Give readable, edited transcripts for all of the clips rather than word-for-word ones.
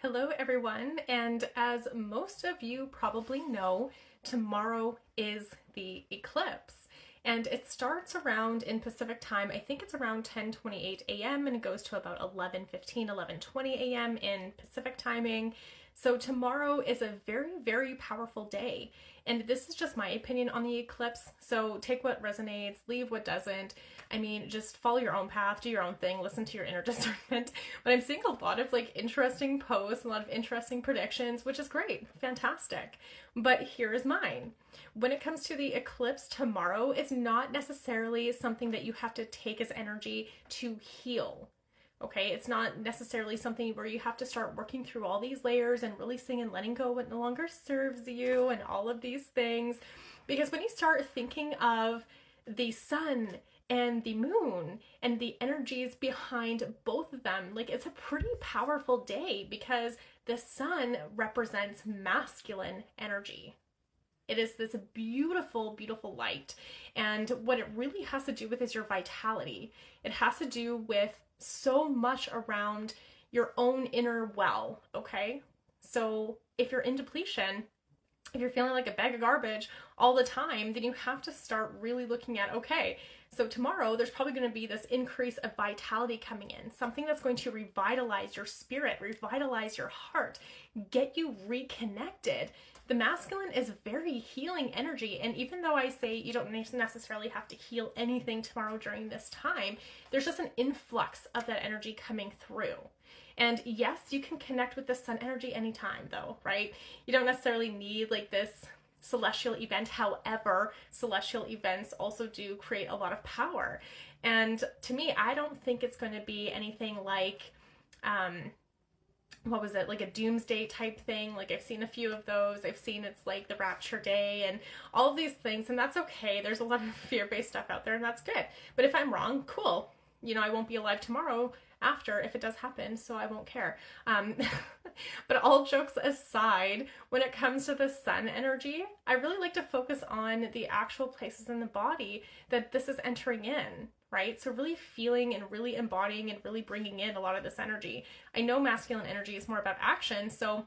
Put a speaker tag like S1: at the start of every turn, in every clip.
S1: Hello, everyone. And as most of you probably know, tomorrow is the eclipse. And it starts around in Pacific time. I think it's around 10:28 a.m. and it goes to about 11:15, 11:20 a.m. in Pacific timing. So tomorrow is a very, very powerful day. And this is just my opinion on the eclipse. So take what resonates, leave what doesn't. I mean, just follow your own path, do your own thing, listen to your inner discernment. But I'm seeing a lot of interesting posts, a lot of interesting predictions, which is great, fantastic. But here is mine. When it comes to the eclipse tomorrow, it's not necessarily something that you have to take as energy to heal. Okay, it's not necessarily something where you have to start working through all these layers and releasing and letting go what no longer serves you and all of these things. Because when you start thinking of the sun and the moon and the energies behind both of them, it's a pretty powerful day because the sun represents masculine energy. It is this beautiful, beautiful light. And what it really has to do with is your vitality. It has to do with so much around your own inner well, okay? So if you're in depletion, if you're feeling like a bag of garbage all the time, then you have to start really looking at, okay, so tomorrow there's probably going to be this increase of vitality coming in, something that's going to revitalize your spirit, revitalize your heart, get you reconnected. The masculine is very healing energy. And even though I say you don't necessarily have to heal anything tomorrow during this time, there's just an influx of that energy coming through. And yes, you can connect with the sun energy anytime though, right? You don't necessarily need this celestial event. However, celestial events also do create a lot of power. And to me, I don't think it's going to be anything like, what was it, like a doomsday type thing. I've seen a few of those. I've seen it's like the rapture day and all of these things, and that's okay. There's a lot of fear-based stuff out there, and that's good. But if I'm wrong, cool. I won't be alive tomorrow after if it does happen, so I won't care. But all jokes aside, when it comes to the sun energy, I really like to focus on the actual places in the body that this is entering in, right? So really feeling and really embodying and really bringing in a lot of this energy. I know masculine energy is more about action, so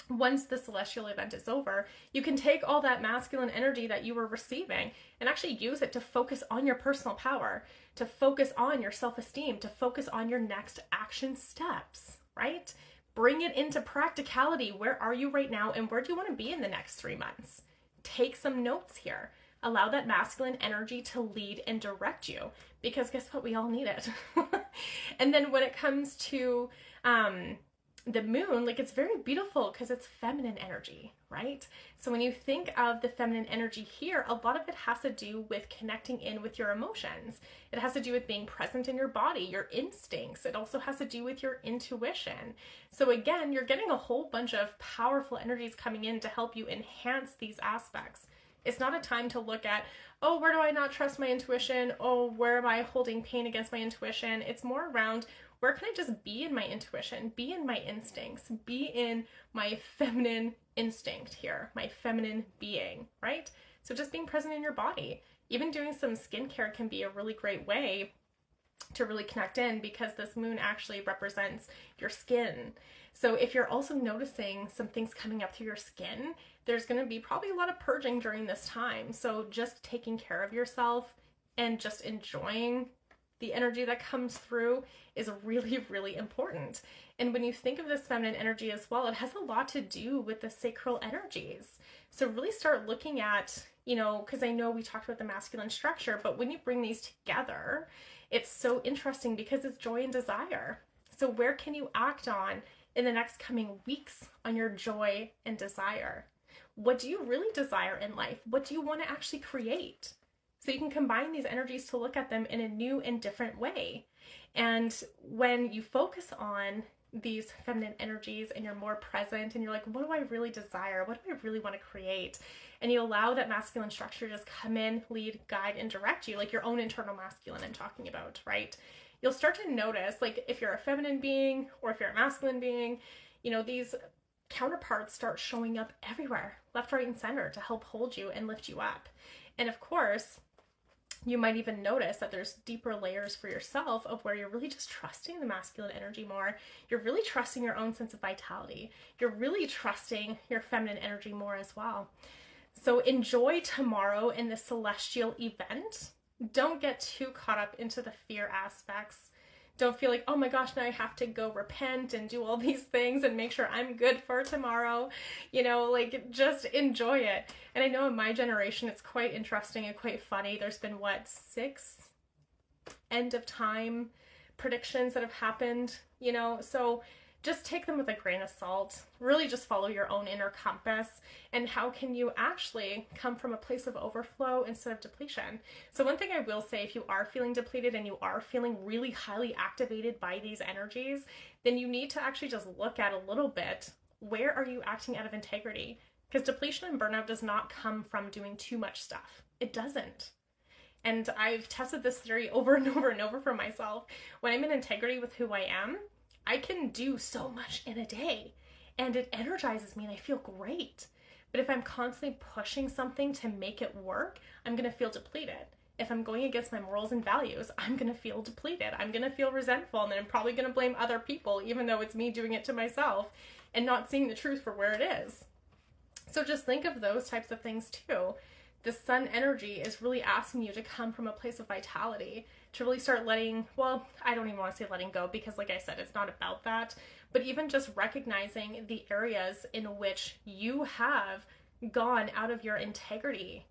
S1: once the celestial event is over, you can take all that masculine energy that you were receiving and actually use it to focus on your personal power, to focus on your self-esteem, to focus on your next action steps, right? Bring it into practicality. Where are you right now and where do you want to be in the next 3 months? Take some notes here. Allow that masculine energy to lead and direct you, because guess what? We all need it. And then when it comes to the moon, it's very beautiful because it's feminine energy, right? So when you think of the feminine energy here, a lot of it has to do with connecting in with your emotions. It has to do with being present in your body, your instincts. It also has to do with your intuition. So again, you're getting a whole bunch of powerful energies coming in to help you enhance these aspects. It's not a time to look at, oh, where do I not trust my intuition? Oh, where am I holding pain against my intuition? It's more around, where can I just be in my intuition, be in my instincts, be in my feminine instinct here, my feminine being, right? So just being present in your body. Even doing some skincare can be a really great way to really connect in, because this moon actually represents your skin. So if you're also noticing some things coming up through your skin, there's going to be probably a lot of purging during this time. So just taking care of yourself and just enjoying the energy that comes through is really, really important. And when you think of this feminine energy as well, it has a lot to do with the sacral energies. So really start looking at, because I know we talked about the masculine structure, but when you bring these together, it's so interesting because it's joy and desire. So where can you act on in the next coming weeks on your joy and desire? What do you really desire in life? What do you want to actually create? So you can combine these energies to look at them in a new and different way. And when you focus on these feminine energies and you're more present and you're like, what do I really desire? What do I really want to create? And you allow that masculine structure to just come in, lead, guide, and direct you, like your own internal masculine I'm talking about, right? You'll start to notice, if you're a feminine being or if you're a masculine being, these counterparts start showing up everywhere, left, right, and center, to help hold you and lift you up. And of course, You might even notice that there's deeper layers for yourself of where you're really just trusting the masculine energy more. You're really trusting your own sense of vitality. You're really trusting your feminine energy more as well. So enjoy tomorrow in the celestial event. Don't get too caught up into the fear aspects. Don't feel like, oh my gosh, now I have to go repent and do all these things and make sure I'm good for tomorrow. Like, just enjoy it. And I know in my generation, it's quite interesting and quite funny. There's been, 6 end of time predictions that have happened, so just take them with a grain of salt. Really just follow your own inner compass. And how can you actually come from a place of overflow instead of depletion? So one thing I will say, if you are feeling depleted and you are feeling really highly activated by these energies, then you need to actually just look at a little bit, where are you acting out of integrity? Because depletion and burnout does not come from doing too much stuff. It doesn't. And I've tested this theory over and over and over for myself. When I'm in integrity with who I am, I can do so much in a day and it energizes me and I feel great. But if I'm constantly pushing something to make it work, I'm going to feel depleted. If I'm going against my morals and values, I'm going to feel depleted. I'm going to feel resentful, and then I'm probably going to blame other people, even though it's me doing it to myself and not seeing the truth for where it is. So just think of those types of things too. The sun energy is really asking you to come from a place of vitality, to really start letting, well, I don't even want to say letting go, because like I said, it's not about that, but even just recognizing the areas in which you have gone out of your integrity.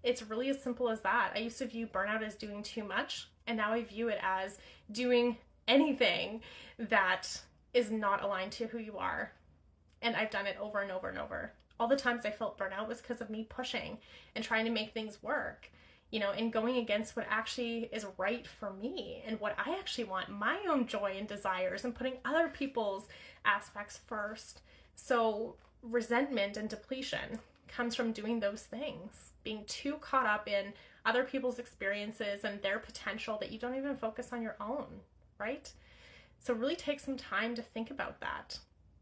S1: It's really as simple as that. I used to view burnout as doing too much, and now I view it as doing anything that is not aligned to who you are. And I've done it over and over and over. All the times I felt burnout was because of me pushing and trying to make things work, and going against what actually is right for me and what I actually want, my own joy and desires, and putting other people's aspects first. So resentment and depletion comes from doing those things, being too caught up in other people's experiences and their potential that you don't even focus on your own, right? So really take some time to think about that.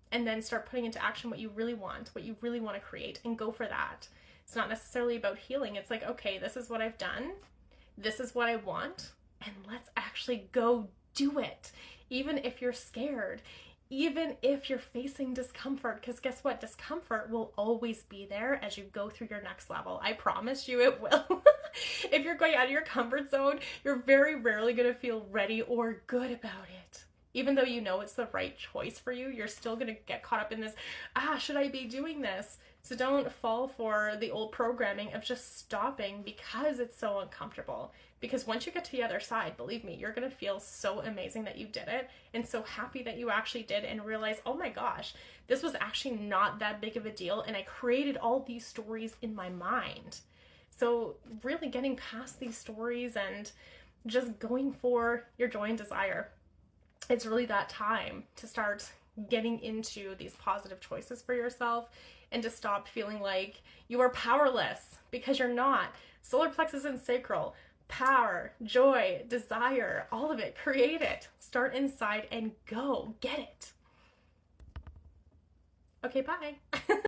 S1: And then start putting into action what you really want to create, and go for that. It's not necessarily about healing. It's like, okay, this is what I've done. This is what I want. And let's actually go do it. Even if you're scared, even if you're facing discomfort, because guess what? Discomfort will always be there as you go through your next level. I promise you it will. If you're going out of your comfort zone, you're very rarely going to feel ready or good about it. Even though you know it's the right choice for you, you're still going to get caught up in this, should I be doing this? So don't fall for the old programming of just stopping because it's so uncomfortable. Because once you get to the other side, believe me, you're going to feel so amazing that you did it, and so happy that you actually did, and realize, oh my gosh, this was actually not that big of a deal, and I created all these stories in my mind. So really getting past these stories and just going for your joy and desire. It's really that time to start getting into these positive choices for yourself, and to stop feeling like you are powerless, because you're not. Solar plexus and sacral, power, joy, desire, all of it, create it. Start inside and go get it. Okay, bye.